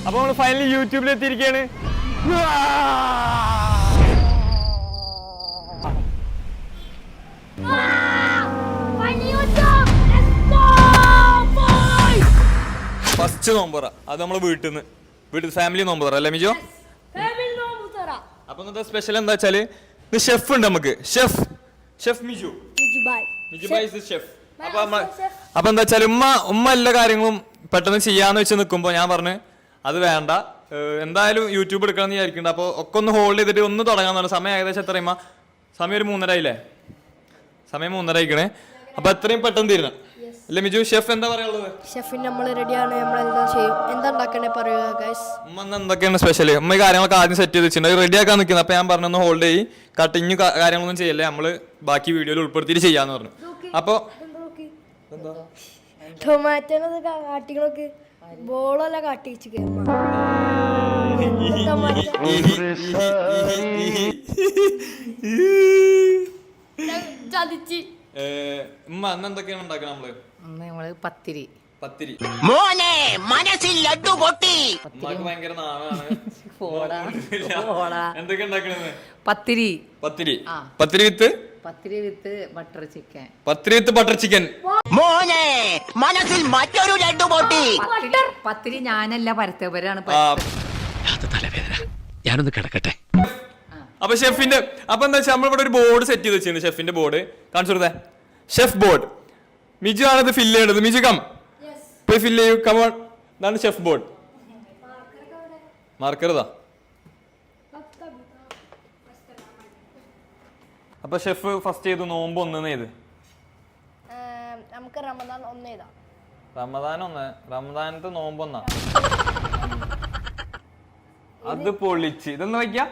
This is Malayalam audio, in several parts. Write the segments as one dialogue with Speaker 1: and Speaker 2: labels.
Speaker 1: അപ്പൊ നമ്മള് ഫൈനലി യൂട്യൂബിൽ എത്തിയിരിക്കുകയാണ്. ഫസ്റ്റ് നോമ്പറ അത് നമ്മളെ വീട്ടിൽ ഫാമിലി നോമ്പറ അല്ലേ മിജോ? അപ്പൊ ഇന്നത്തെ സ്പെഷ്യൽ എന്താ വെച്ചാല് ഷെഫ് ഉണ്ട് നമുക്ക്. Chef Miju chef. അപ്പൊ എന്താ വെച്ചാല് ഉമ്മ എല്ലാ കാര്യങ്ങളും പെട്ടെന്ന് ചെയ്യാന്ന് വെച്ച് നിൽക്കുമ്പോ ഞാൻ പറഞ്ഞു അത് വേണ്ട, എന്തായാലും യൂട്യൂബ് എടുക്കണം എന്ന് വിചാരിക്കുന്നുണ്ട്. അപ്പൊ ഒക്കെ ഒന്ന് ഹോൾഡ് ചെയ്തിട്ട് ഒന്ന് തുടങ്ങാന്ന് പറഞ്ഞു. സമയം ഏകദേശം എത്രയുമ്പോ സമയം ഒരു 3:30 ആയില്ലേ? സമയം 3:30 ആയിക്കണേ. അപ്പൊ എത്രയും പെട്ടെന്ന് തീരണം അല്ലേ മിജു? ഷെഫ് എന്താ പറയാനുള്ളത്?
Speaker 2: ഷെഫിന് നമ്മൾ റെഡിയാണ്, നമ്മളെല്ലാം ചെയ്യും. എന്താ ഉണ്ടാക്കണേ പറയുക ഗൈസ്.
Speaker 1: ഉമ്മ എന്തൊക്കെയാണ് സ്പെഷ്യൽ? ഉമ്മ ഈ കാര്യങ്ങളൊക്കെ ആദ്യം സെറ്റ് ചെയ്ത് വെച്ചിട്ടുണ്ട്, റെഡി ആക്കാൻ നിൽക്കുന്നത്. അപ്പൊ ഞാൻ പറഞ്ഞു ഒന്ന് ഹോൾഡ് ചെയ്യും, കട്ടിങ് കാര്യങ്ങളൊന്നും ചെയ്യല്ലേ, നമ്മള് ബാക്കി വീഡിയോയിൽ ഉൾപ്പെടുത്തിയിട്ട് ചെയ്യാന്ന് പറഞ്ഞു. അപ്പൊ
Speaker 2: ടൊമാറ്റോനെ കാട്ടികളൊക്കെ ബോളെല്ലാം കാട്ടി വെച്ചിട്ട്
Speaker 1: ഉമ്മ അന്ന് എന്തൊക്കെയാണ് ഉണ്ടാക്കണം? നമ്മള് പത്തിരി.
Speaker 3: മോനെ മനസ്സിൽ ലഡ്ഡു പൊട്ടി.
Speaker 1: ഉമ്മാക്ക് ഭയങ്കര നാളാണ്. എന്തൊക്കെ ഉണ്ടാക്കണത്?
Speaker 4: പത്തിരി
Speaker 1: വിത്ത്
Speaker 4: ബട്ടർ ചിക്കൻ.
Speaker 3: മോനെ മനസ്സിൽ മറ്റൊരു ലഡ്ഡു പൊട്ടി.
Speaker 4: പത്തിരി ഞാനല്ല പരത്തവരാണ്.
Speaker 5: ഞാനൊന്ന് കിടക്കട്ടെ.
Speaker 1: അപ്പൊ ഷെഫിന്റെ അപ്പൊ എന്താ വെച്ചാൽ നമ്മളിവിടെ ഒരു ബോർഡ് സെറ്റ് ചെയ്ത് വെച്ചിരുന്നു. ഷെഫിന്റെ ബോർഡ് കാണിച്ചു കൊടുത്തേ. Chef board. മിജു ആണ് ഇത് ഫില്ല് ചെയ്യേണ്ടത്. മിജു കം പോയി ഫില്ല് ചെയ്യൂ. കമോൺ. ഇതാണ് ഷെഫ് ബോർഡ്. മാർക്കർ ഇതാ. അപ്പൊ ഷെഫ് ഫസ്റ്റ് ചെയ്ത് നോമ്പ് 1 ചെയ്ത്
Speaker 2: നമുക്ക് റമദാൻ 1 ചെയ്താ.
Speaker 1: റമദാനത്തെ നോമ്പ് 1. അത് പൊളിച്ച് ഇതൊന്ന് വയ്ക്കാം.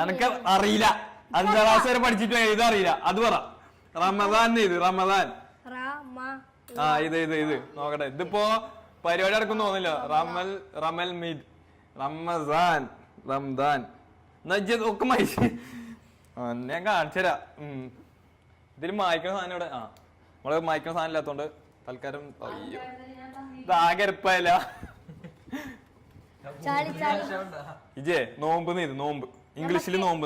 Speaker 1: അനക്ക് അറിയില്ല, 5ാം ക്ലാസ് വരെ പഠിച്ചിട്ട് ഇതറിയില്ല. അത് പറ. റമദാൻ റമദാൻ ഇത് നോക്കട്ടെ. ഇതിപ്പോ പരിപാടി നടക്കുന്നു തോന്നില്ല. റംദാൻ ഒക്കെ മൈസ് ഞാൻ കാണിച്ചുതരാ. ഇതിൽ മായ്ക്കണ സാധനം ഇവിടെ നമ്മള് മായ്ക്കണ സാധനം ഇല്ലാത്തോണ്ട് തൽക്കാലം ഇതാകെ എരപ്പല്ല. ഇജേ നോമ്പ് ഇംഗ്ലീഷിൽ നോമ്പ്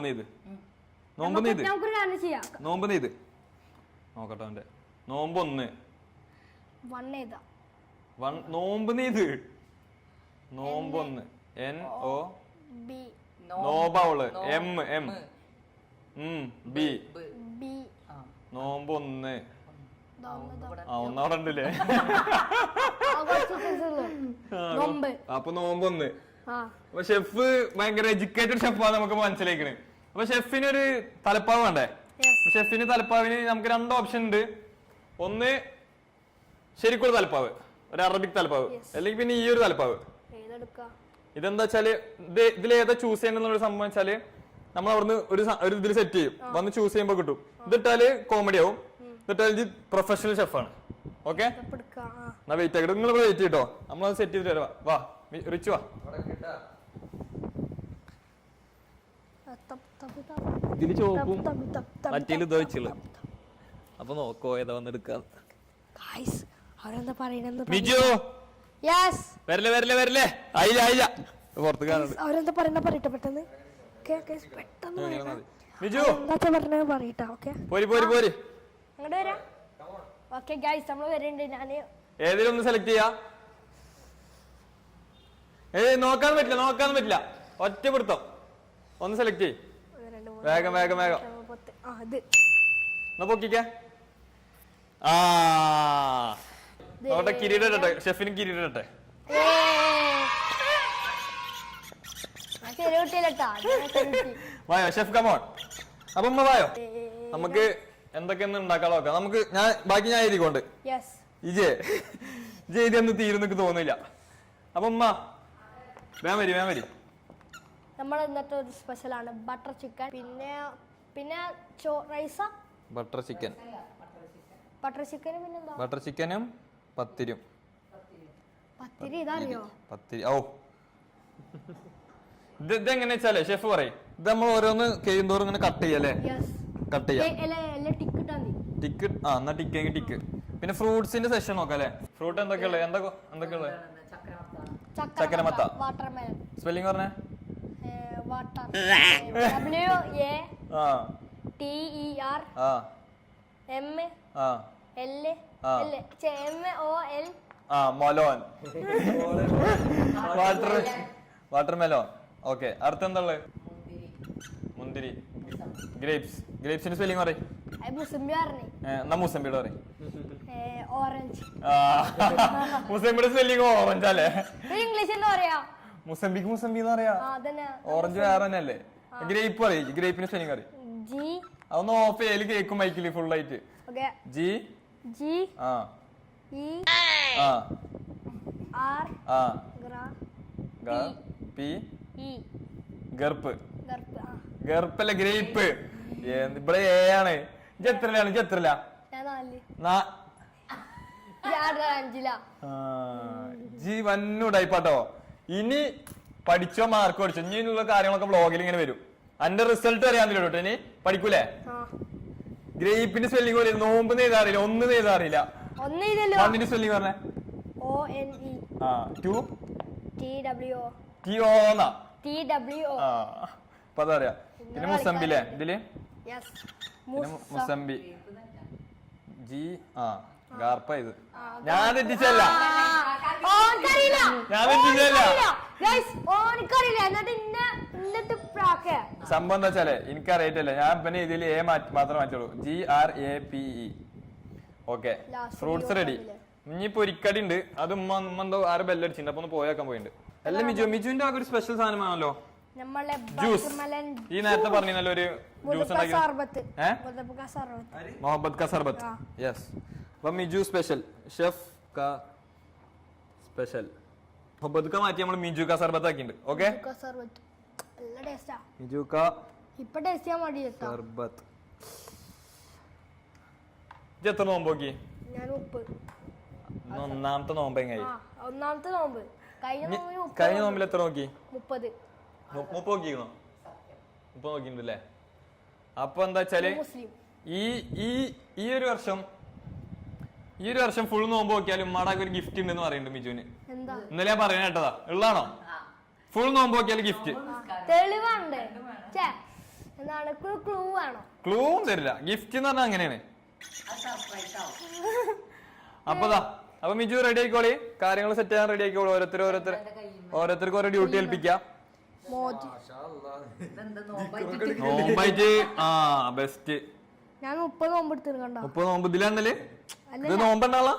Speaker 1: നോക്കട്ടെ. അവന്റെ നോമ്പ് 1 നോമ്പ് നോമ്പ് 1 NO നോബവള് M B നോമ്പ് 1. ഒന്നവിടെ ഉണ്ടല്ലേ? അപ്പൊ നോമ്പ് 1. അപ്പൊ ഷെഫ് ഭയങ്കര എഡ്യൂക്കേറ്റഡ് ഷെഫാണ് നമുക്ക് മനസ്സിലാക്കണേ. അപ്പൊ ഷെഫിനൊരു തലപ്പാവ് വേണ്ടേ? ഷെഫിന് തലപ്പാവിന് നമുക്ക് 2 ഓപ്ഷൻ ഉണ്ട്. ഒന്ന് ശരിക്കുള്ള തലപ്പാവ്, ഒരു അറബിക് തലപ്പാവ്, അല്ലെങ്കിൽ പിന്നെ ഈ ഒരു തലപ്പാവ്. ഇതെന്താ വെച്ചാല് ഇതിലേതാ ചൂസ് ചെയ്യണമെന്നുള്ള സംഭവം വെച്ചാല് നമ്മൾ അവിടുന്ന് ഒരു ഇതിൽ സെറ്റ് ചെയ്യും, വന്ന് ചൂസ് ചെയ്യുമ്പോ കിട്ടും. ഇതിട്ടാല് കോമഡി ആവും, ഇതിട്ടാല് പ്രൊഫഷണൽ ഷെഫാണ്. ഓക്കെ, എന്നാ വെയിറ്റ് ആക്കിട്ട് നിങ്ങൾ വെയിറ്റ് ചെയ്തോ, നമ്മളത് സെറ്റ് ചെയ്തിട്ട് വരാം. വാ റിച്ച് വാ. ഇതില് ചോപ്പും മറ്റേ ഇതോ വെച്ചുള്ള. അപ്പൊ നോക്കോ ഏതാ വന്നെടുക്കാം. മിജു വരല്ലേ ആയില്ല പുറത്ത് കാണുന്നുണ്ട്.
Speaker 2: അവരെന്താ പറയട്ടെ പെട്ടെന്ന്.
Speaker 1: മിജു പോരി ഏതിലും ഒന്ന് സെലക്ട് ചെയ്യാ. നോക്കാൻ പറ്റില്ല ഒറ്റ പിടുത്തം. ഒന്ന് സെലക്ട് ചെയ്. വേഗം എന്നാ പൊക്കിക്കേ. നോട്ടെ കിരീടട്ടെ, ഷെഫിന് കിരീടട്ടെ. വായോ ഷെഫ് കമോൺ. അപ്പൊ ഉമ്മ വായോ, നമുക്ക് എന്തൊക്കെയൊന്നും ഉണ്ടാക്കാൻ നോക്കാം. നമുക്ക് ബാക്കി ഞാൻ എഴുതിക്കൊണ്ട് ഇജേ ഇതൊന്നും തീരുന്നൊക്കെ തോന്നില്ല. അപ്പൊ ഉമ്മ വേം വരി.
Speaker 2: നമ്മൾ ഇന്നത്തെ ഒരു സ്പെഷ്യലാണ് ബട്ടർ ചിക്കൻ. പിന്നെ
Speaker 1: ബട്ടർ ചിക്കനും പത്തിരി.
Speaker 2: ഇതറിയോ?
Speaker 1: പത്തിരി ഇതെങ്ങനെ വെച്ചാലേ ഷെഫ് പറയും, ഇത് നമ്മൾ ഓരോന്ന് കഴിയുന്തോറും ഇങ്ങനെ കട്ട് ചെയ്യല്ലേ? കട്ട് ചെയ്യാം. ടിക്ക് എന്നാ ടിക്ക് ടിക്ക്. പിന്നെ ഫ്രൂട്ട്സിന്റെ സെഷൻ നോക്കാം അല്ലെ. ഫ്രൂട്ട് എന്തൊക്കെയുള്ളത്? എന്തൊക്കെയുള്ളത്? ചക്കരമത്ത.
Speaker 2: വാട്ടർമെലൺ.
Speaker 1: സ്പെല്ലിംഗ് പറഞ്ഞേ.
Speaker 2: വാട്ടർ.
Speaker 1: മൊലോൻ. വാട്ടർമെലോൺ. ഓക്കെ, അടുത്ത എന്താ ഉള്ളത്? മുന്തിരി. ഗ്രേപ്സ്. ഗ്രേപ്സിന്റെ സ്പെല്ലിംഗ് പറയും. എന്നാ മുസംബിയുടെ പറയും.
Speaker 2: ഓറഞ്ച്.
Speaker 1: മുസംബിയുടെ സ്പെല്ലിംഗ് ഓറഞ്ച് അല്ലേ?
Speaker 2: ഇംഗ്ലീഷ് എന്താ പറയാ?
Speaker 1: മുസംബിക്ക് മുസംബി എന്ന് പറയാ. ഓറഞ്ച് വേറെ തന്നെ അല്ലേ? ഗ്രേപ്പ് പറയും. ഗ്രേപ്പിന്റെ സ്പെല്ലിംഗ് പറയും. അതൊന്ന് ഓഫ് ചെയ്യല് കേക്കും മൈക്കില് ഫുൾ ആയിട്ട്. ജി ജി ആ ഇ ആ ആർ ആ ഗ പി ഇ ഗർപ്പ്. ഗർപ്പല്ല, ഗ്രേപ്പ്. ഇവിടെ എ ആണ്. എത്രയിലാണ്? ജി വന്നൂടായിപ്പാട്ടോ. ഇനി പഠിച്ചോ മാർക്ക് പഠിച്ചോ. ഇനിയുള്ള കാര്യങ്ങളൊക്കെ വ്ളോഗിൽ ഇങ്ങനെ വരും. അന്റെ റിസൾട്ട് അറിയാന്നില്ല കേട്ടോ. ഇനി പഠിക്കൂലേ? ഗ്രേപ്പിന്റെ സ്പെല്ലിംഗ് പോലെ നോമ്പ് എഴുതാറില്ല, ഒന്നും എഴുതാറില്ല. ഒന്നിന്റെ സ്പെല്ലിംഗ് പറഞ്ഞേ. അപ്പൊ അതറിയാ. പിന്നെ മുസംബില്ലേ ഇതില്? മുസംബി. ജി ആ ഗാർപ്പ. ഇത് ഞാൻ തെറ്റിച്ചല്ല. സംഭവം എന്താ വെച്ചാലേ എനിക്കറിയിട്ടില്ല. ഞാൻ പിന്നെ ഇതിൽ എ മാത്രം മാറ്റുള്ളൂ. GRAPE. Okay, fruits ready. ഇനി പൊരിക്കടി ഉണ്ട്. അത് ഉമ്മ എന്തോ ആര് ബെല്ലടിച്ചിട്ടുണ്ട്. അപ്പൊ ഒന്ന് പോയേക്കാൻ പോയിട്ടുണ്ട്. അല്ല മിജുവിന്റെ ആകെ ഒരു സ്പെഷ്യൽ സാധനമാണല്ലോ ജ്യൂസ്. ഈ നേരത്തെ പറഞ്ഞല്ലോ ഒരു ജ്യൂസ് മൊഹബത്ത് കാ സർബത്ത്. യെസ്. അപ്പൊ മിജു സ്പെഷ്യൽ, ഷെഫ് കാ സ്പെഷ്യൽ. മൊഹബത്ത് കാ മാറ്റി നമ്മൾ മിജു കാ സർബത്ത് ആക്കിയിട്ടുണ്ട്. ഓക്കെ, മിജു കാ സർബത്ത്. എത്ര നോമ്പ് നോക്കി? ഒന്നാമത്തെ നോമ്പ് എങ്ങനെ? കഴിഞ്ഞ നോമ്പിൽ എത്ര നോക്കി? 30 നോക്കിക്കണോ? 30 നോക്കിണ്ടല്ലേ? അപ്പൊ എന്താ വെച്ചാല് ഈ ഒരു വർഷം ഫുൾ നോമ്പ് നോക്കിയാലും ഉമ്മാടാക്ക് ഒരു ഗിഫ്റ്റ് ഉണ്ടെന്ന് പറയുന്നുണ്ട് മിജുവിന്. ഇന്നലെ ഞാൻ പറയുന്ന കേട്ടതാ. ഉള്ളതാണോ? ഫുൾ നോമ്പ് നോക്കിയാൽ ഗിഫ്റ്റ്. ക്ലൂ തരില്ല. ഗിഫ്റ്റ് എന്ന് പറഞ്ഞാൽ അങ്ങനെയാണ്. അപ്പൊ മിജു റെഡി ആയിക്കോളി. കാര്യങ്ങൾ സെറ്റ് ചെയ്യാൻ റെഡി ആയിക്കോളൂ. ഓരോരുത്തർക്ക് ഓരോ ഡ്യൂട്ടി ഏൽപ്പിക്കാം. നോമ്പായിട്ട് ബെസ്റ്റ്.
Speaker 2: ഞാൻ 30 നോമ്പ് എടുത്തിട്ടുണ്ടോ?
Speaker 1: 30 നോമ്പ് ഇതിലാണല്ലേ? ഇത് നോമ്പണ്ടാളാ?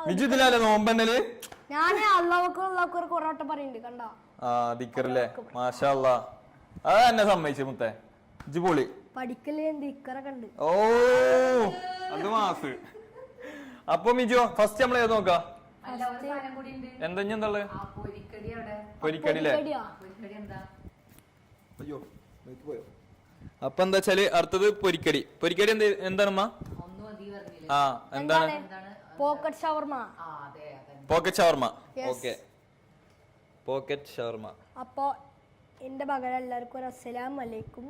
Speaker 1: മിജു ഇതിലല്ലേ നോമ്പണ്ടല്?
Speaker 2: ഞാന് അള്ളാഹുക്ക് കുറെ വട്ടം പറയുന്നുണ്ട്. കണ്ടോ?
Speaker 1: ആ ദിക്കറല്ലേ? മാഷാ അല്ലാ. അത് എന്നെ സമ്മതിച്ചു മുത്തേ. ഇജ്ജ് പൊളി.
Speaker 2: പഠിക്കല് ദിക്കറൊക്കെ ഉണ്ട്.
Speaker 1: ഓ അത് മാസ്. അപ്പൊ മിജു ഫസ്റ്റ് നമ്മൾ ഏത് നോക്കാം? എന്താ പൊരിക്കടില്ലേ? അയ്യോ പോയോ? അപ്പൊ എന്താ വെച്ചാല് അടുത്തത് പൊരിക്കടി. പൊരിക്കടി എന്താണമ്മ? ആ എന്താണ്?
Speaker 2: പോക്കറ്റ് ഷവർമ.
Speaker 1: പോക്കറ്റ് ഷവർമ. ഓക്കെ, പോക്കറ്റ് ഷവർമ.
Speaker 2: അപ്പൊ എന്റെ മകൾ എല്ലാവർക്കും ഒരു അസ്സലാമു അലൈക്കും.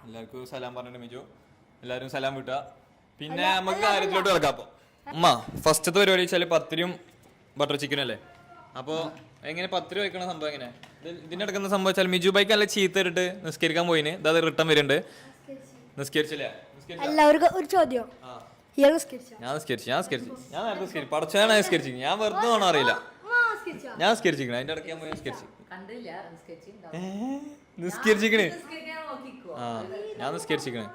Speaker 1: എല്ലാവർക്കും സലാം പറഞ്ഞു മിജു. എല്ലാരും സലാം വിട്ടാ. പിന്നെ നമുക്ക് കാര്യത്തിലോട്ട് കിടക്കാം. അപ്പൊ അമ്മ ഫസ്റ്റത്തെ പരിപാടി വെച്ചാല് പത്തിരിയും ബട്ടർ ചിക്കനും അല്ലേ? അപ്പൊ എങ്ങനെ പത്തിരി വയ്ക്കണ സംഭവം എങ്ങനെ? ഇതിന്റെ അടുക്കുന്ന സംഭവം വെച്ചാൽ മിജു ബൈക്ക് നല്ല ചീത്ത ഇട്ടിട്ട് നിസ്കരിക്കാൻ പോയിന്. അത് റിട്ടേൺ വരുന്നുണ്ട്. നിസ്കരിച്ചില്ലേ?
Speaker 2: എല്ലാവർക്കും ഒരു ചോദ്യം.
Speaker 1: ഞാൻ നിസ്കരിച്ചു. ഞാൻ നേരത്തെ നിസ്കരിച്ചു. പടച്ചാണ് നിസ്കരിച്ചു. ഞാൻ വെറുതെ വേണം അറിയില്ല. ഞാൻ നിസ്കരിച്ചിരിക്കണേ. അതിന്റെ ഇടയ്ക്ക് ഞാൻ പോയി നിസ്കരിച്ചു. നിസ്കരിച്ചിരിക്കണേ. ആ ഞാൻ നിസ്കരിച്ചിരിക്കണേ.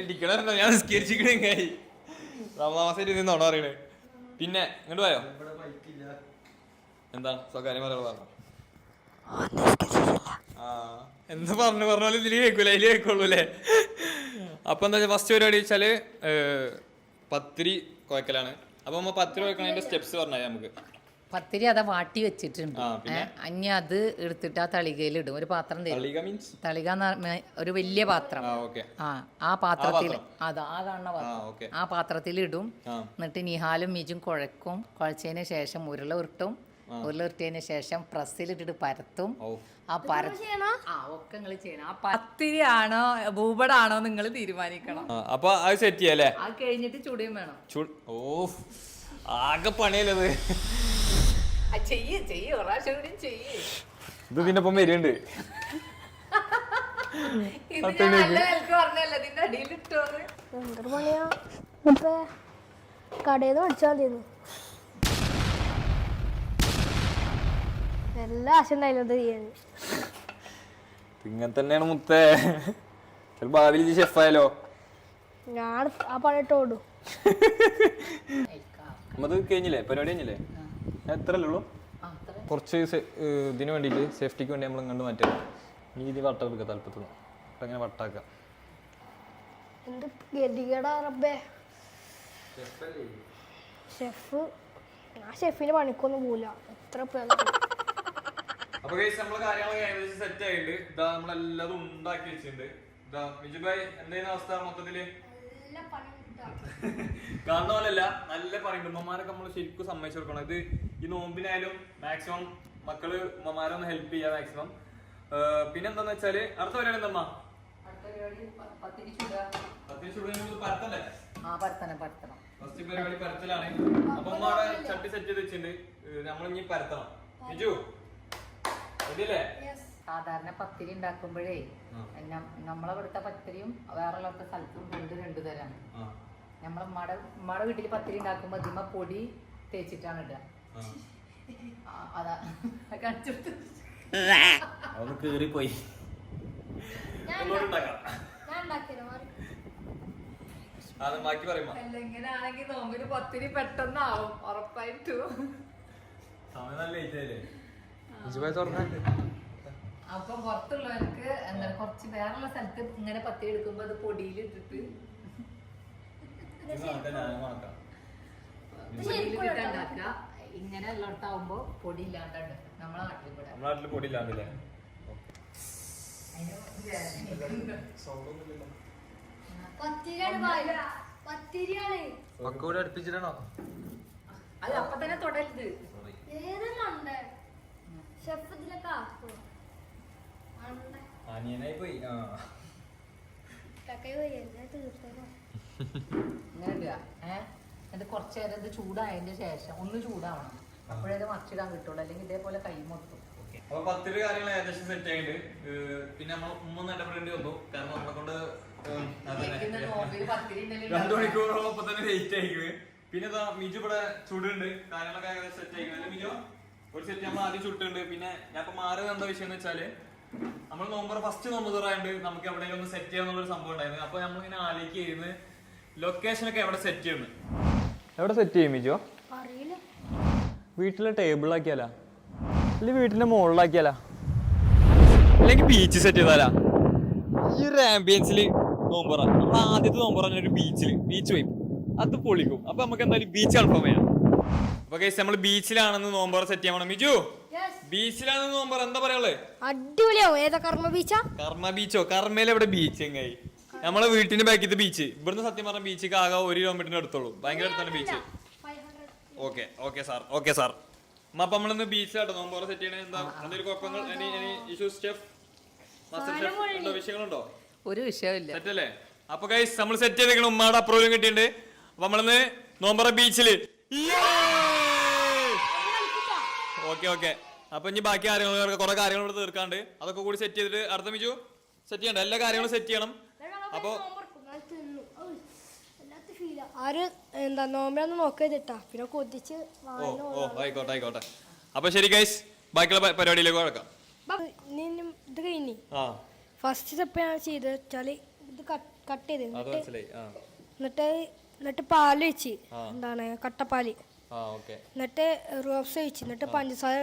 Speaker 1: ഇരിക്കണോ? ഞാൻ നിസ്കരിച്ചിരിക്കണേ. റമദാൻ നിന്നോണോ അറിയണേ? പിന്നെ ഇങ്ങോട്ട് പോയോ? എന്താ സ്വകാര്യം പറഞ്ഞു? ആ എന്താ പറഞ്ഞാലും ഇതില് കേൾക്കൂല, അതില് കേൾക്കുള്ളൂല്ലേ? അപ്പൊ എന്താ ഫസ്റ്റ് പരിപാടി വെച്ചാല് പത്തിരി കുഴക്കലാണ്. അപ്പൊ നമ്മ പത്തിരി കുഴക്കണതിന്റെ സ്റ്റെപ്സ് പറഞ്ഞാൽ നമുക്ക്.
Speaker 4: പത്തിരി അതാ വാട്ടി വെച്ചിട്ടുണ്ട്. അഞ്ഞ അത് എടുത്തിട്ട് ആ തളികയിൽ ഇടും. ഒരു പാത്രം തരും. തളിക ഒരു വലിയ പാത്രം. ആ പാത്രത്തിൽ ആ പാത്രത്തിൽ ഇടും. എന്നിട്ട് നിഹാലും മിജും കുഴക്കും. കുഴച്ചതിന് ശേഷം ഉരുള ഉരുട്ടും. ഉരുളിട്ടതിന് ശേഷം പ്രസ്സിലിട്ടിട്ട് പരത്തും. ആ ഒക്കെ നിങ്ങൾ ചെയ്യണം. ആ പത്തിരി ആണോ ഭൂപടാണോ നിങ്ങൾ തീരുമാനിക്കണം.
Speaker 1: അപ്പൊ അത് സെറ്റ് ചെയ്യാല്ലേ?
Speaker 4: അത് കഴിഞ്ഞിട്ട് ചുടിയും വേണം.
Speaker 1: ഓ ആകെ പണിയല്ലത്.
Speaker 4: ചെയ്യ് ഒരാഴ്ച കൂടി ചെയ്യ്.
Speaker 1: ഇത് ഇതിന്റെ ഒപ്പം വരുന്നുണ്ട്.
Speaker 2: എന്തൊരു പണിയാ കടയിൽ നിന്ന് മേടിച്ചാൽ മതിയെന്ന് എല്ലാ ആശ ഉണ്ടായിരുന്നു ചെയ്യാൻ.
Speaker 1: ഇങ്ങനെ തന്നെയാണ് മുത്തേ. ചിലപ്പോ ഭാവിയിൽ ഷെഫായാലോ?
Speaker 2: ഞാൻ ആ പണിയിട്ട് ഓടും.
Speaker 1: അത് കഴിഞ്ഞില്ലേ? പരിപാടി കഴിഞ്ഞില്ലേ? എത്രല്ലേ ഉള്ളൂ? കുറച്ച് ഇതിന് വേണ്ടിയിട്ട് സേഫ്റ്റിക്ക് വേണ്ടി നമ്മൾ ഇങ്ങോട്ട് മാറ്റാം. ഈ ഇത് വട്ടം എടുക്കുക തലപ്പത്ത് അങ്ങനെ വട്ടാക്കാം.
Speaker 2: എന്ത് ഗതികേടാ റബ്ബേ. ഷെഫ് ആ ഷെഫിന് പണിക്കൊന്നും പോവില്ല. എത്ര
Speaker 1: അപ്പൊ നമ്മളെ കാര്യങ്ങളൊക്കെ ഏകദേശം സെറ്റ് ആയിട്ടുണ്ട്. ഇതാ നമ്മളെല്ലാതും ഉണ്ടാക്കി വെച്ചിട്ടുണ്ട്. ഇതാ മിജുബായ് എന്തായിരുന്നു അവസ്ഥ മൊത്തത്തില്? കാണുന്ന പോലെയല്ല, നല്ല പണിയുണ്ട്. ഉമ്മമാരൊക്കെ നമ്മൾ ശരിക്കും സമ്മതിച്ചു കൊടുക്കണം. ഇത് ഈ നോമ്പിനായാലും മാക്സിമം മക്കള് ഉമ്മമാരെ ഒന്ന് ഹെൽപ്പ് ചെയ്യാം മാക്സിമം. പിന്നെന്താന്ന് വെച്ചാല് അടുത്ത പരിപാടി എന്താ? ഫസ്റ്റ് പരിപാടി പരത്തലാണ്. അപ്പൊ ഉമ്മയുടെ ചട്ടി സെറ്റ് ചെയ്ത് വെച്ചിട്ടുണ്ട്. നമ്മളിനി പരത്തണം. മിജു ഇതില്ലേ?
Speaker 4: സാധാരണ പത്തിരി ഉണ്ടാക്കുമ്പോഴേ നമ്മളെവിടുത്തെ പത്തിരിയും വേറെ സ്ഥലത്തും രണ്ടു തരാണ്. നമ്മളെ വീട്ടില് പത്തിരി ഉണ്ടാക്കുമ്പോ ഇതിമ പൊടി തേച്ചിട്ടാണ് ഇടുക. അതാ കാണിച്ചെടുത്ത്
Speaker 1: കേറിപ്പോയി.
Speaker 4: ഇങ്ങനെയാണെങ്കിൽ നോമ്പിന് പത്തിരി പെട്ടെന്നാവും ഉറപ്പായിട്ടും. അപ്പൊ പുറത്തുള്ളവർക്ക് എന്താ കുറച്ച് വേറെ സ്ഥലത്ത് ഇങ്ങനെ പത്തിരി എടുക്കുമ്പോ അത് പൊടിയിലിട്ടിട്ട് ഉണ്ടാക്കുക. ഇങ്ങനെ ഉള്ളിടത്താവുമ്പോ പൊടി ഇല്ലാണ്ടാണ് നമ്മളെ നാട്ടിൽ
Speaker 1: പൊടി ഇല്ലാണ്ടല്ലേ? അടുപ്പിച്ചിട്ടാണോ?
Speaker 4: അത് അപ്പൊ തന്നെ തൊടരുത്.
Speaker 1: അനിയനായി പോയി.
Speaker 4: ഇങ്ങനെ ഇടുക. എന്നിട്ട് കുറച്ചു നേരം ഇത് ചൂടായതിന്റെ ശേഷം ഒന്ന് ചൂടാവണം. അപ്പോഴേ ഇത് മറിച്ചിടാൻ കിട്ടുള്ളൂ, അല്ലെങ്കിൽ ഇതേപോലെ കൈ മൊത്തും.
Speaker 1: അപ്പൊ പത്തിരി കാര്യങ്ങൾ ഏകദേശം സെറ്റ് ആയിട്ടുണ്ട്. പിന്നെ നമ്മൾ ഉമ്മ ഇടപെടേണ്ടി വന്നു. കാരണം നമ്മളെ കൊണ്ട് 2 മണിക്കൂറോളം ഒപ്പം തന്നെ ലേറ്റ് ആയിക്കുന്നത്. പിന്നെ മിജു ഇവിടെ ചുടുണ്ട്. കാര്യങ്ങളൊക്കെ ഏകദേശം സെറ്റ് ആയിക്കുന്നത്. മിജു ഒരു സെറ്റ് നമ്മൾ ആദ്യം ചുട്ടുണ്ട്. പിന്നെ ഞാൻ ഇപ്പൊ മാറിയത് എന്താ വിഷയം എന്ന് വെച്ചാല്, നമ്മൾ നോമ്പർ ഫസ്റ്റ് നോമ്പ് തുറയാണ്ട് നമുക്ക് എവിടെയെങ്കിലും ഒന്ന് സെറ്റ് ചെയ്യാന്നുള്ളൊരു സംഭവം ഉണ്ടായിരുന്നു. അപ്പൊ നമ്മളിങ്ങനെ ആലോചിക്കുന്ന ലൊക്കേഷനൊക്കെ എവിടെ സെറ്റ് ചെയ്യുന്നു. എവിടെ സെറ്റ് ചെയ്യും മിജോ? വീട്ടിലെ ടേബിളിലാക്കിയാലാ? അല്ലെങ്കിൽ വീട്ടിന്റെ മുകളിലാക്കിയാലാ? അല്ലെങ്കിൽ ബീച്ച് സെറ്റ് ചെയ്താലാ? ഈ ഒരു ആംബിയൻസിൽ നോമ്പറ നമ്മൾ ആദ്യത്തെ നോമ്പറ ഒരു ബീച്ച് വൈപ്പ് അത് പൊളിക്കും. അപ്പൊ നമുക്ക് എന്തായാലും ബീച്ച് കൺഫേം ചെയ്യാം. അപ്പൊ ഗൈസ് നമ്മൾ ബീച്ചിലാണെന്ന് നോമ്പറ സെറ്റ് ചെയ്യാൻ. മിജു ബീച്ചിലാണെന്ന് നോമ്പറ എന്താ പറയാ?
Speaker 2: അടിപൊളിയാവും. ഏതാ കർമ്മ ബീച്ചാ?
Speaker 1: കർമ്മ ബീച്ചോ? കർമ്മയിലെ എവിടെ ബീച്ച്? എങ്ങായി നമ്മളെ വീട്ടിന്റെ ബാക്കിത്തെ ബീച്ച്. ഇവിടുന്ന് സത്യം പറഞ്ഞ ബീച്ചിക്ക് ആകെ 1 കിലോമീറ്ററിന് അടുത്തുള്ളൂ. ഭയങ്കര അടുത്താണ് ബീച്ച്. Okay sir. അപ്പൊ നമ്മളിന്ന് ബീച്ചിലാട്ടോ നോമ്പറ സെറ്റ് ചെയ്യണേ. എന്താ എന്തെങ്കിലും കുഴപ്പങ്ങൾ വിഷയങ്ങളുണ്ടോ?
Speaker 4: ഒരു വിഷയമില്ല.
Speaker 1: സെറ്റ് അല്ലേ? അപ്പൊ ഗൈസ് നമ്മൾ സെറ്റ് ചെയ്തേക്കണ ഉമ്മയുടെ അപ്രൂവലും കിട്ടിയിട്ടുണ്ട്. അപ്പൊ നമ്മളിന്ന് നോമ്പറ ബീച്ചില്. ഓക്കെ അപ്പൊ ഇനി ബാക്കി കാര്യങ്ങൾ കുറെ കാര്യങ്ങൾ ഇവിടെ തീർക്കാണ്ട് അതൊക്കെ കൂടി സെറ്റ് ചെയ്തിട്ട് അടുത്ത മിജു സെറ്റ് ചെയ്യണ്ട. എല്ലാ കാര്യങ്ങളും സെറ്റ് ചെയ്യണം. അപ്പൊ
Speaker 2: ആര് എന്താ നോമ്പൊന്നും നോക്കിട്ടാ പിന്നെ കൊതിച്ച്.
Speaker 1: ആയിക്കോട്ടെ. അപ്പൊ ശരി ഗൈസ്, ബാക്കിയുള്ള പരിപാടിയിലേക്ക് കിടക്കാം.
Speaker 2: ഇത് കഴിഞ്ഞി ഫസ്റ്റ് സ്റ്റെപ്പ് ഞാൻ ചെയ്ത് വെച്ചാല് ഇത് കട്ട് ചെയ്ത് എന്നിട്ട് പാല് വെച്ച് എന്താണ് കട്ടപ്പാല്. എന്നിട്ട് റോബ്സ് ഒഴിച്ച് എന്നിട്ട് പഞ്ചസാര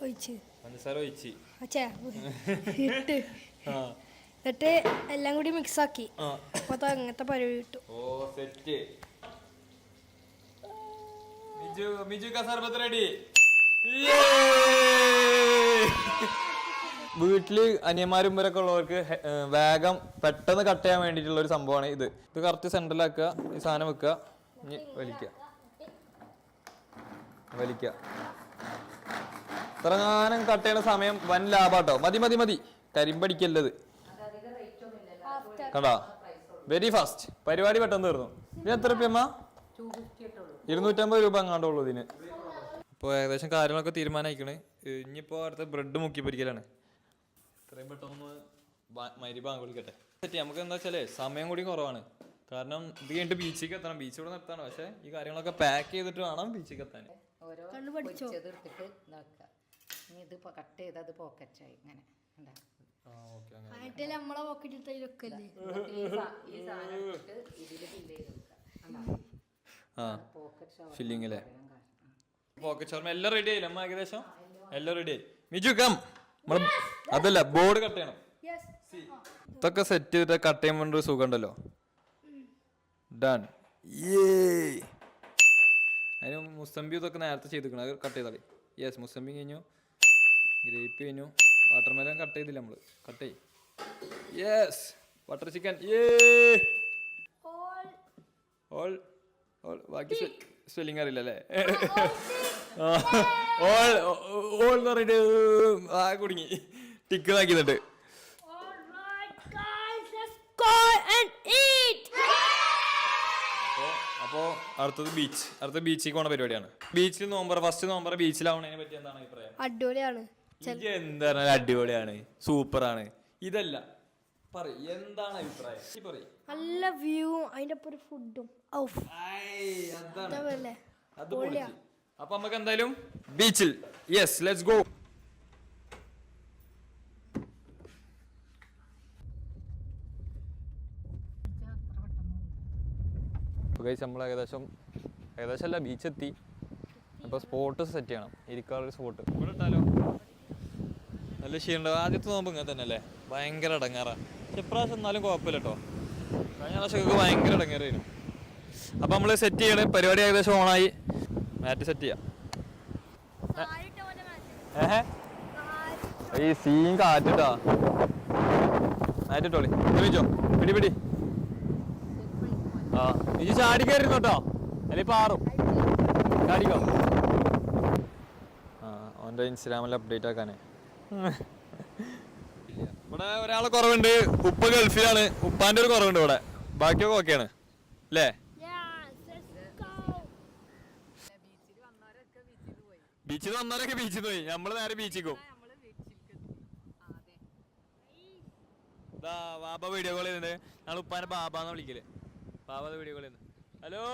Speaker 2: ഒഴിച്ച് എന്നിട്ട് എല്ലാം കൂടി മിക്സ് ആക്കി. അപ്പൊ അങ്ങനത്തെ പരിപാടി കിട്ടും.
Speaker 1: വീട്ടില് അനിയന്മാരും ഇവരൊക്കെ ഉള്ളവർക്ക് വേഗം പെട്ടെന്ന് കട്ട് ചെയ്യാൻ വേണ്ടിയിട്ടുള്ള ഒരു സംഭവമാണ് ഇത്. കറക്റ്റ് സെന്ററിലാക്കുക. ഈ സാധനം വെക്കുക. വലിക്കുക ഇത്രങ്ങാനം കട്ട് ചെയ്യണ സമയം വൻ ലാഭാട്ടോ. മതി കരിമ്പടിക്കല്ലത് കണ്ടാ, വെരി ഫാസ്റ്റ് പരിപാടി പെട്ടെന്ന് തീർന്നു. ഇത് എത്ര രൂപ? 250 രൂപ അങ്ങാണ്ടുള്ളൂ ഇതിന്. ഇപ്പോൾ ഏകദേശം കാര്യങ്ങളൊക്കെ തീരുമാനമായിക്കണ്. ഇനിയിപ്പോൾ അടുത്ത ബ്രെഡ് മുക്കി പൊരിക്കലാണ്. ഇത്രയും പെട്ടെന്ന് മരി ബാങ്ക് വിളിക്കട്ടെ. നമുക്ക് എന്താ വെച്ചാലേ സമയം കൂടി കുറവാണ്. കാരണം ഇത് കഴിഞ്ഞിട്ട് ബീച്ചിലേക്ക് എത്തണം. ബീച്ച് ഇവിടെ നിർത്താണ്, പക്ഷെ ഈ കാര്യങ്ങളൊക്കെ പാക്ക് ചെയ്തിട്ട് വേണം ബീച്ചിലേക്ക് എത്താൻ.
Speaker 4: ഇത് കട്ട് ചെയ്ത് അത് പോക്കറ്റായി ഇങ്ങനെ
Speaker 2: നമ്മളെ പോക്കറ്റ്
Speaker 1: ഫില്ലിങ് അല്ലേ? പോക്കറ്റ് ഷവർമ എല്ലാം റെഡി ആയില്ല അമ്മ? ഏകദേശം എല്ലാം റെഡി ആയി. മിജു കം. അതല്ല, ബോർഡ് കട്ട് ചെയ്യണം. ഇതൊക്കെ സെറ്റ് ചെയ്തിട്ട് കട്ട് ചെയ്യുമ്പോൾ ഒരു സുഖം ഉണ്ടല്ലോ. ഡൺ. അതിന് മുസംബി ഇതൊക്കെ നേരത്തെ ചെയ്തിരിക്കണം. അത് കട്ട് ചെയ്താളി. യെസ്, മുസംബി കഴിഞ്ഞു, ഗ്രേപ്പ് കഴിഞ്ഞു, വാട്ടർമെലൻ കട്ട് ചെയ്തില്ല നമ്മൾ. കട്ട് ചെയ്. Yes, butter chicken. ഓൾ ബാക്കി സ്പെല്ലിംഗ് അറിയില്ല അല്ലേ? ഓൾ എന്ന് പറഞ്ഞിട്ട് ആ കുടുങ്ങി ടിക്ക് ആക്കിന്നിട്ട്. അപ്പോ അടുത്തത് ബീച്ച്. അടുത്ത ബീച്ചിലേക്ക് പോണ പരിപാടിയാണ്. ബീച്ചിൽ ഫസ്റ്റ് നോമ്പർ ബീച്ചിലാവണതിനെ പറ്റി എന്താണ് അഭിപ്രായം?
Speaker 2: അടിപൊളിയാണ്.
Speaker 1: എന്താണ് അടിപൊളിയാണ്, സൂപ്പറാണ്. ഇതല്ല, എന്താണ് അഭിപ്രായം?
Speaker 2: നല്ല വ്യൂ, അതിന്റെ ഒരു ഫുഡും.
Speaker 1: അപ്പൊ നമുക്ക് എന്തായാലും ബീച്ചിൽ. Yes, let's go. നമ്മൾ ഏകദേശം അല്ല, ബീച്ച് എത്തി. അപ്പൊ സ്പോട്ട് സെറ്റ് ചെയ്യണം, ഇരിക്കാറൊരു സ്പോട്ട് ഇവിടെ ഇട്ടാലോ? നല്ല ക്ഷീണം. ആദ്യത്തെ നോമ്പ് ഇങ്ങനെ തന്നെ അല്ലേ? ഭയങ്കര ഇടങ്ങാറാ. ഇപ്രാവശ്യം എന്നാലും കുഴപ്പമില്ല കേട്ടോ. കഴിഞ്ഞ പ്രാവശ്യമൊക്കെ ഭയങ്കര ഇടങ്ങാറായിരുന്നു. അപ്പൊ നമ്മള് സെറ്റ് ചെയ്യണേ. പരിപാടി ഏകദേശം ഓണായി. മാറ്റ് സെറ്റ് ചെയ്യാം. ഈ സീൻ കാറ്റിട്ടാ. മാറ്റിട്ടോളി. ചോദിച്ചോ, പിടി. ആ, ഇനി ചാടി കയറിയിരുന്നു കേട്ടോ, അല്ലെ പാറും. ചാടിക്കോ. ആ, ഓൻ്റെ ഇൻസ്റ്റാഗ്രാമിൽ അപ്ഡേറ്റ് ആക്കാനേ. ഇവിടെ ഒരാളെ കുറവുണ്ട്. ഉപ്പ ഗൾഫിലാണ്. ഉപ്പാന്റെ ഒരു കുറവുണ്ട് ഇവിടെ. ബാക്കിയൊക്കെ ഓക്കെയാണ് അല്ലേ? ബീച്ചിൽ വന്നവരൊക്കെ ബീച്ചിൽ പോയി. നമ്മള് നേരെ ബീച്ചിൽ പോകും. ബാബ വീഡിയോ കോൾ ചെയ്യുന്നുണ്ട്. ഞങ്ങൾ ഉപ്പാനെ ബാബാന്ന് വിളിക്കല്. ബാബ വീഡിയോ കോൾ ചെയ്യുന്നു. ഹലോ,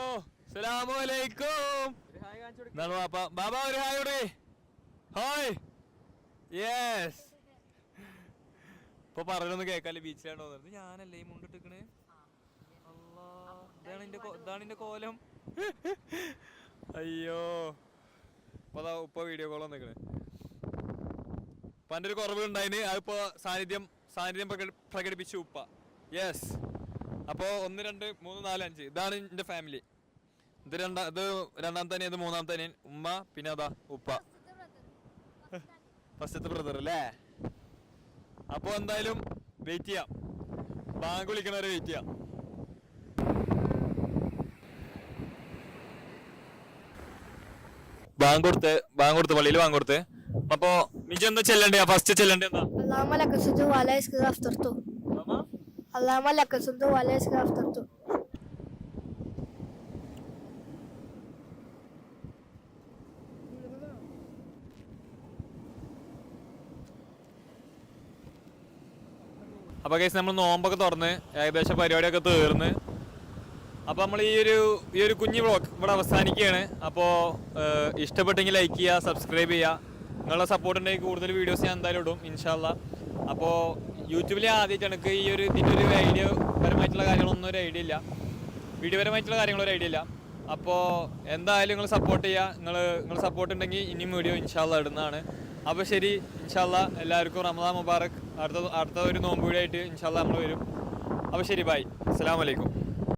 Speaker 1: അസ്സലാമു അലൈക്കും. ബാബ ഒരു ഹായ് ഇവിടെ. ഹായ്. യെസ്. ഇപ്പൊ പറഞ്ഞൊന്ന് കേക്കാല്ലേ, ബീച്ചിലാണോ? ഞാനല്ലേ ഈ മുണ്ടിട്ടിക്കണേ. ഇതാണ് എന്റെ കോലം. അയ്യോ, ഉപ്പ വീഡിയോ കോൾ വന്നിക്കണേ. ഉപ്പാന്റെ ഒരു കുറവ് ഉണ്ടായിന്. അതിപ്പോ സാന്നിധ്യം പ്രകടിപ്പിച്ചു ഉപ്പ. യെസ്. അപ്പോ 1 2 3 4 5 ഇതാണ് എന്റെ ഫാമിലി. ഇത് രണ്ടാമത്തെ അനിയൻ, ഇത് മൂന്നാമത്തെ അനിയൻ, ഉമ്മ, പിന്നെ അതാ ഉപ്പ, ഫസ്റ്റത്തെ ബ്രദർ അല്ലേ? അപ്പൊ എന്തായാലും വെയിറ്റ് ചെയ്യാം. ബാങ്ക് വിളിക്കണവരെ വെയിറ്റ് ചെയ്യാം. ബാങ്ക് കൊടുത്ത് പള്ളിയിൽ ബാങ്ക് കൊടുത്ത്. അപ്പൊ മിജു എന്താ ചെല്ലണ്ടേ? ഫസ്റ്റ് ചെല്ലണ്ടേ എന്താ? അപ്പൊ കേസ് നമ്മൾ നോമ്പൊക്കെ തുറന്ന് ഏകദേശം പരിപാടിയൊക്കെ തീർന്ന്. അപ്പോൾ നമ്മൾ ഈ ഒരു കുഞ്ഞു വ്ളോഗ് ഇവിടെ അവസാനിക്കുകയാണ്. അപ്പോൾ ഇഷ്ടപ്പെട്ടെങ്കിൽ ലൈക്ക് ചെയ്യുക, സബ്സ്ക്രൈബ് ചെയ്യുക. നിങ്ങളുടെ സപ്പോർട്ട് ഉണ്ടെങ്കിൽ കൂടുതൽ വീഡിയോസ് ഞാൻ എന്തായാലും ഇടും ഇൻഷാല്ലാ. അപ്പോൾ യൂട്യൂബിൽ ആദ്യമായിട്ട് എനിക്ക് ഇതിൻ്റെ ഒരു ഐഡിയ പരമായിട്ടുള്ള കാര്യങ്ങളൊന്നും ഒരു ഐഡിയ ഇല്ല, വീഡിയോ പരമായിട്ടുള്ള കാര്യങ്ങളൊരു ഐഡിയ ഇല്ല. അപ്പോൾ എന്തായാലും നിങ്ങൾ സപ്പോർട്ട് ചെയ്യുക. നിങ്ങൾ സപ്പോർട്ട് ഉണ്ടെങ്കിൽ ഇനിയും വീഡിയോ ഇൻഷാല്ലാ ഇടുന്നതാണ്. അപ്പോൾ ശരി, ഇൻഷാല്ലാ എല്ലാവർക്കും റമദാൻ മുബാറക്. അടുത്ത ഒരു നോമ്പ് വീഡിയോ ആയിട്ട് ഇൻഷാല്ലാ നമ്മൾ വരും. അപ്പോൾ ശരി, ബൈ, അസ്സലാമു അലൈക്കും.